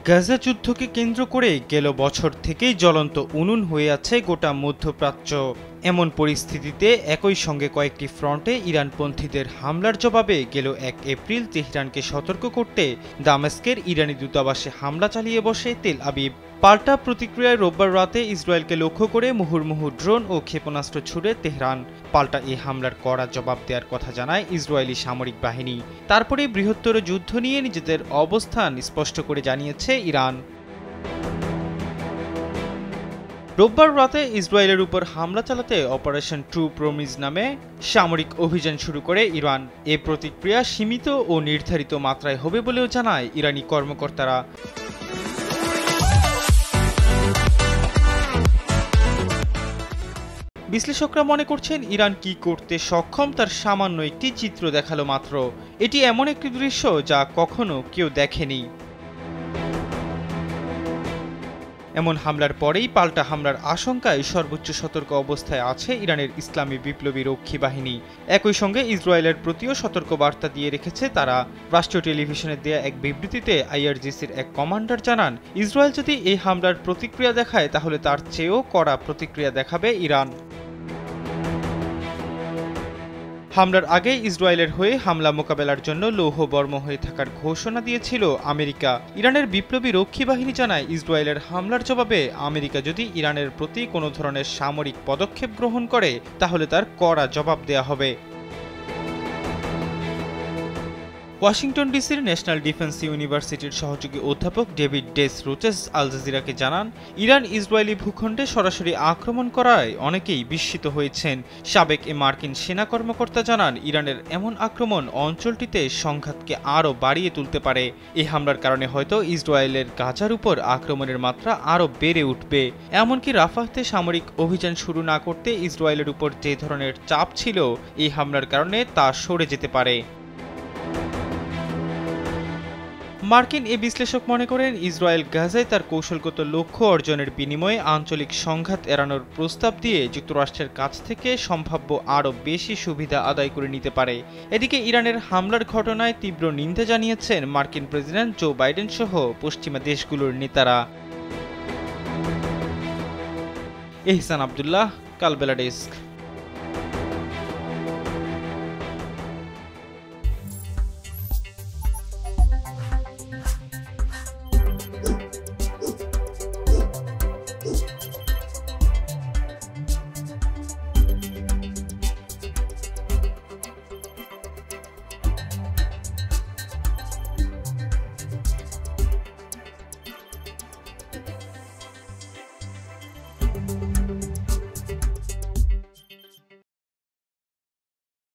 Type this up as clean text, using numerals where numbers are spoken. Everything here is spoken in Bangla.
গাজা যুদ্ধকে কেন্দ্র করে গেল বছর থেকেই জ্বলন্ত উনুন হয়ে আছে গোটা মধ্যপ্রাচ্য। এমন পরিস্থিতিতে একই সঙ্গে কয়েকটি ফ্রন্টে ইরানপন্থীদের হামলার জবাবে গেল ১ এপ্রিল তেহরানকে সতর্ক করতে দামেস্কের ইরানি দূতাবাসে হামলা চালিয়ে বসে তেল আবিব। পাল্টা প্রতিক্রিয়ায় রোববার রাতে ইসরায়েলকে লক্ষ্য করে মুহুর্মুহু ড্রোন ও ক্ষেপণাস্ত্র ছুড়ে তেহরান। পাল্টা এই হামলার কড়া জবাব দেওয়ার কথা জানায় ইসরায়েলি সামরিক বাহিনী। তারপরে বৃহত্তর যুদ্ধ নিয়ে নিজেদের অবস্থান স্পষ্ট করে জানিয়েছে ইরান। রোববার রাতে ইসরায়েলের উপর হামলা চালাতে অপারেশন ট্রু প্রমিজ নামে সামরিক অভিযান শুরু করে ইরান। এ প্রতিক্রিয়া সীমিত ও নির্ধারিত মাত্রায় হবে বলেও জানায় ইরানি কর্মকর্তারা। বিশ্লেষকরা মনে করছেন ইরান কি করতে সক্ষম তার সামান্য একটি চিত্র দেখালো মাত্র। এটি এমন একটি দৃশ্য যা কখনো কেউ দেখেনি। এমন হামলার পরেই পাল্টা হামলার আশঙ্কায় সর্বোচ্চ সতর্ক অবস্থায় আছে ইরানের ইসলামী বিপ্লবী রক্ষী বাহিনী। একই সঙ্গে ইসরায়েলের প্রতিও সতর্ক বার্তা দিয়ে রেখেছে তারা। রাষ্ট্রীয় টেলিভিশনে দেয়া এক বিবৃতিতে আইআরজিসির এক কমান্ডার জানান, ইসরায়েল যদি এই হামলার প্রতিক্রিয়া দেখায় তাহলে তার চেয়েও কড়া প্রতিক্রিয়া দেখাবে ইরান। হামলার আগে ইসরায়েলের হয়ে হামলা মোকাবেলার জন্য লৌহবর্ম হয়ে থাকার ঘোষণা দিয়েছিল আমেরিকা। ইরানের বিপ্লবী রক্ষী বাহিনী জানায়, ইসরায়েলের হামলার জবাবে আমেরিকা যদি ইরানের প্রতি কোনো ধরনের সামরিক পদক্ষেপ গ্রহণ করে তাহলে তার কড়া জবাব দেয়া হবে। ওয়াশিংটন ডিসির ন্যাশনাল ডিফেন্স ইউনিভার্সিটির সহযোগী অধ্যাপক ডেভিড ডেস রোচেস আল জাজিরাকে জানান, ইরান ইসরায়েলি ভূখণ্ডে সরাসরি আক্রমণ করায় অনেকেই বিস্মিত হয়েছেন। সাবেক এ মার্কিন সেনা কর্মকর্তা জানান, ইরানের এমন আক্রমণ অঞ্চলটিতে সংঘাতকে আরও বাড়িয়ে তুলতে পারে। এই হামলার কারণে হয়তো ইসরায়েলের গাজার উপর আক্রমণের মাত্রা আরও বেড়ে উঠবে। এমনকি রাফাহতে সামরিক অভিযান শুরু না করতে ইসরায়েলের উপর যে ধরনের চাপ ছিল, এই হামলার কারণে তা সরে যেতে পারে। মার্কিন এ বিশ্লেষক মনে করেন, ইসরায়েল গাজায় তার কৌশলগত লক্ষ্য অর্জনের বিনিময়ে আঞ্চলিক সংঘাত এড়ানোর প্রস্তাব দিয়ে যুক্তরাষ্ট্রের কাছ থেকে সম্ভাব্য আরও বেশি সুবিধা আদায় করে নিতে পারে। এদিকে ইরানের হামলার ঘটনায় তীব্র নিন্দা জানিয়েছেন মার্কিন প্রেসিডেন্ট জো বাইডেন সহ পশ্চিমা দেশগুলোর নেতারা। এহসান আবদুল্লাহ, কালবেলা ডেস্ক।